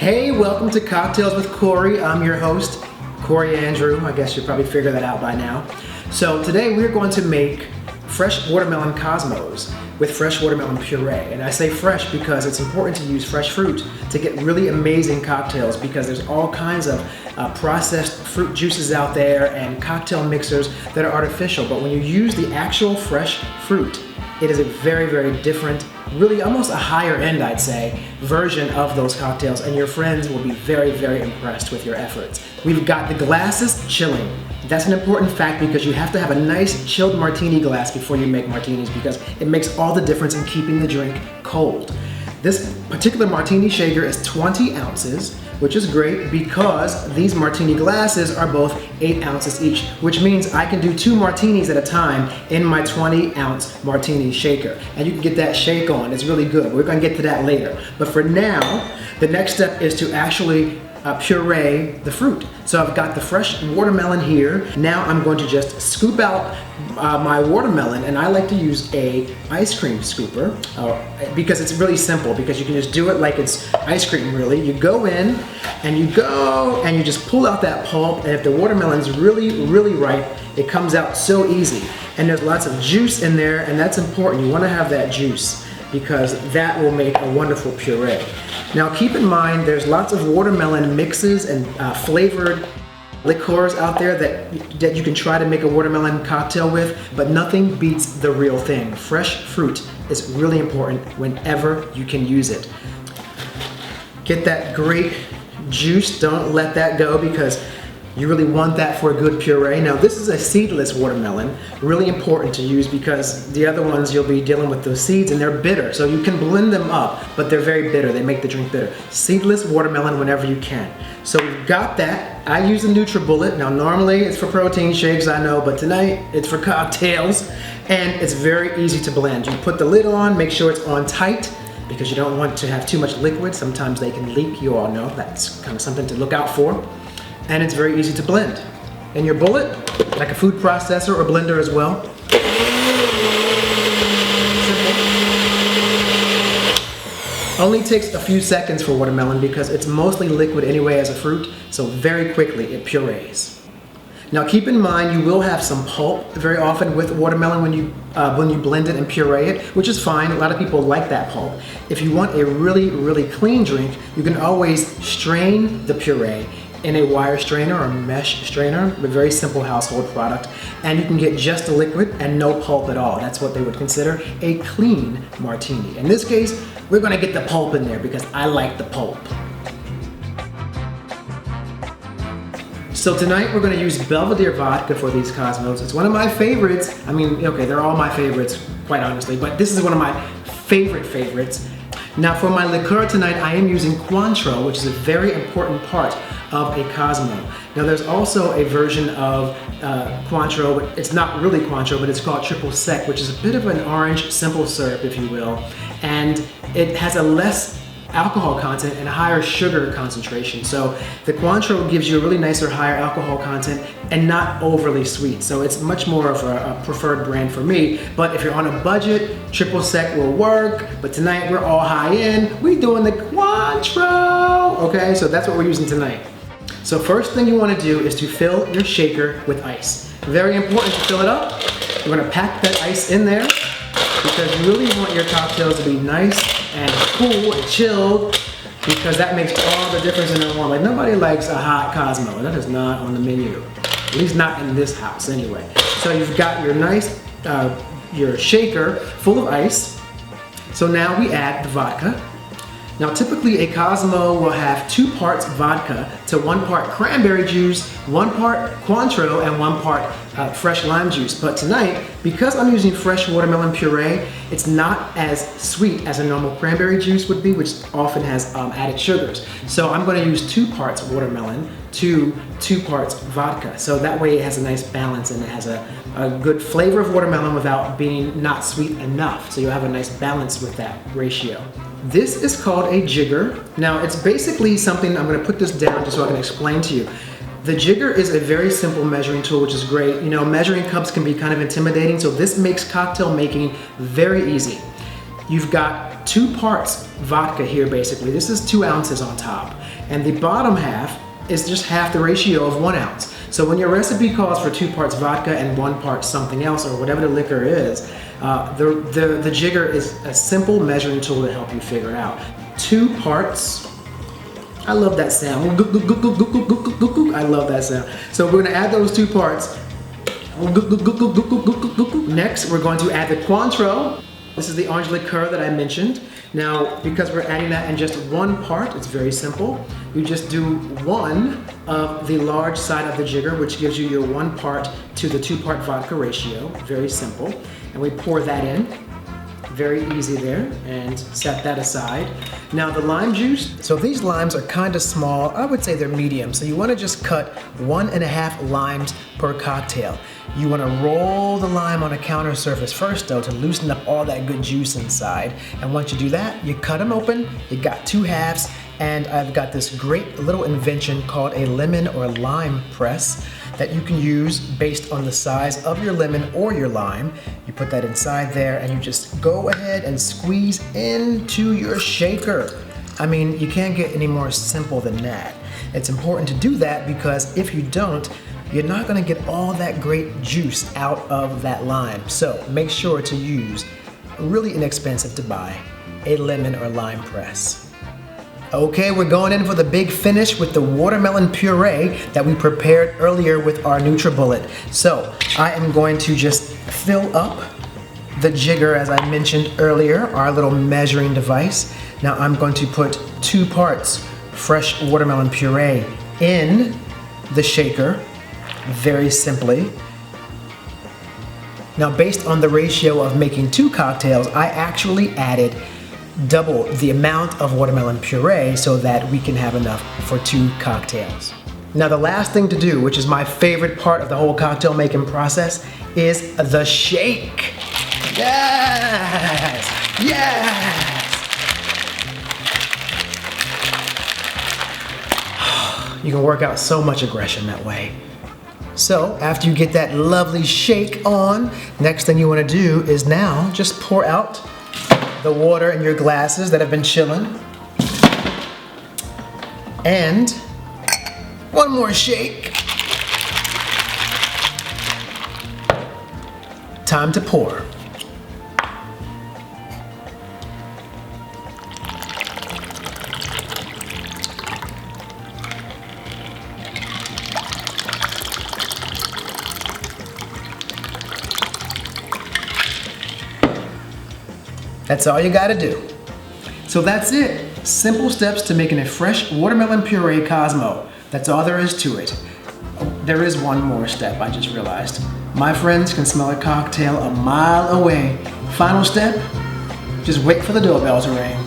Hey, welcome to Cocktails with Corey. I'm your host, Corey Andrew. I guess you probably figured that out by now. So today we're going to make fresh watermelon cosmos with fresh watermelon puree. And I say fresh because it's important to use fresh fruit to get really amazing cocktails, because there's all kinds of processed fruit juices out there and cocktail mixers that are artificial. But when you use the actual fresh fruit, it is a very, very different, really almost a higher end, I'd say, version of those cocktails, and your friends will be very, very impressed with your efforts. We've got the glasses chilling. That's an important fact because you have to have a nice chilled martini glass before you make martinis, because it makes all the difference in keeping the drink cold. This particular martini shaker is 20 ounces, which is great because these martini glasses are both 8 ounces each, which means I can do 2 martinis at a time in my 20-ounce martini shaker. And you can get that shake on, it's really good. We're gonna get to that later. But for now, the next step is to actually puree the fruit. So I've got the fresh watermelon here. Now I'm going to just scoop out my watermelon, and I like to use a ice cream scooper because it's really simple, because you can just do it like it's ice cream really. You go in and you just pull out that pulp, and if the watermelon's really, really ripe, it comes out so easy. And there's lots of juice in there, and that's important. You want to have that juice because that will make a wonderful puree. Now keep in mind, there's lots of watermelon mixes and flavored liqueurs out there that you can try to make a watermelon cocktail with, but nothing beats the real thing. Fresh fruit is really important whenever you can use it. Get that great juice, don't let that go, because you really want that for a good puree. Now this is a seedless watermelon, really important to use because the other ones you'll be dealing with those seeds and they're bitter. So you can blend them up, but they're very bitter. They make the drink bitter. Seedless watermelon whenever you can. So we've got that. I use a NutriBullet. Now normally it's for protein shakes, I know, but tonight it's for cocktails, and it's very easy to blend. You put the lid on, make sure it's on tight, because you don't want to have too much liquid. Sometimes they can leak, you all know. That's kind of something to look out for. And it's very easy to blend. In your bullet, like a food processor or blender as well. Simple. Only takes a few seconds for watermelon because it's mostly liquid anyway as a fruit, so very quickly it purees. Now keep in mind, you will have some pulp very often with watermelon when you blend it and puree it, which is fine. A lot of people like that pulp. If you want a really, really clean drink, you can always strain the puree in a wire strainer or mesh strainer, a very simple household product, and you can get just the liquid and no pulp at all. That's what they would consider a clean martini. In this case, we're gonna get the pulp in there because I like the pulp. So tonight we're gonna use Belvedere vodka for these cosmos. It's one of my favorites. I mean, okay, they're all my favorites, quite honestly, but this is one of my favorites. Now for my liqueur tonight, I am using Cointreau, which is a very important part of a Cosmo. Now there's also a version of Cointreau, but it's not really Cointreau, but it's called Triple Sec, which is a bit of an orange simple syrup, if you will. And it has a less alcohol content and a higher sugar concentration. So the Cointreau gives you a really nicer, higher alcohol content and not overly sweet. So it's much more of a preferred brand for me. But if you're on a budget, Triple Sec will work. But tonight we're all high end. We're doing the Cointreau. Okay, so that's what we're using tonight. So first thing you want to do is to fill your shaker with ice. Very important to fill it up. You're going to pack that ice in there because you really want your cocktails to be nice and cool and chilled, because that makes all the difference in the warm. Like, nobody likes a hot Cosmo. That is not on the menu. At least not in this house anyway. So you've got your nice, your shaker full of ice. So now we add the vodka. Now typically a Cosmo will have 2 parts vodka to 1 part cranberry juice, 1 part Cointreau, and 1 part fresh lime juice. But tonight, because I'm using fresh watermelon puree, it's not as sweet as a normal cranberry juice would be, which often has added sugars. So I'm going to use 2 parts watermelon to 2 parts vodka. So that way it has a nice balance and it has a good flavor of watermelon without being not sweet enough. So you'll have a nice balance with that ratio. This is called a jigger. Now it's basically something, I'm going to put this down just so I can explain to you. The jigger is a very simple measuring tool, which is great. You know, measuring cups can be kind of intimidating, so this makes cocktail making very easy. You've got 2 parts vodka here basically. This is 2 ounces on top. And the bottom half is just half the ratio of 1 ounce. So when your recipe calls for 2 parts vodka and 1 part something else, or whatever the liquor is, the jigger is a simple measuring tool to help you figure it out. 2 parts, I love that sound. I love that sound. So we're gonna add those 2 parts. Next, we're going to add the Cointreau. This is the orange liqueur that I mentioned. Now, because we're adding that in just 1 part, it's very simple. You just do 1 of the large side of the jigger, which gives you your 1 part to the 2 part vodka ratio. Very simple. And we pour that in. Very easy there, and set that aside. Now the lime juice, so these limes are kind of small. I would say they're medium, so you want to just cut 1.5 limes per cocktail. You want to roll the lime on a counter surface first though to loosen up all that good juice inside. And once you do that, you cut them open, you got 2 halves, and I've got this great little invention called a lemon or lime press that you can use based on the size of your lemon or your lime. You put that inside there and you just go ahead and squeeze into your shaker. I mean, you can't get any more simple than that. It's important to do that because if you don't, you're not gonna get all that great juice out of that lime. So make sure to use, really inexpensive to buy, a lemon or lime press. Okay, we're going in for the big finish with the watermelon puree that we prepared earlier with our NutriBullet. So I am going to just fill up the jigger, as I mentioned earlier, our little measuring device. Now I'm going to put 2 parts fresh watermelon puree in the shaker, very simply. Now based on the ratio of making 2 cocktails, I actually added double the amount of watermelon puree so that we can have enough for 2 cocktails. Now the last thing to do, which is my favorite part of the whole cocktail making process, is the shake. Yes! Yes! You can work out so much aggression that way. So after you get that lovely shake on, next thing you want to do is now just pour out the water in your glasses that have been chilling. And 1 more shake. Time to pour. That's all you gotta do. So that's it. Simple steps to making a fresh watermelon puree Cosmo. That's all there is to it. Oh, there is one more step, I just realized. My friends can smell a cocktail a mile away. Final step, just wait for the doorbell to ring.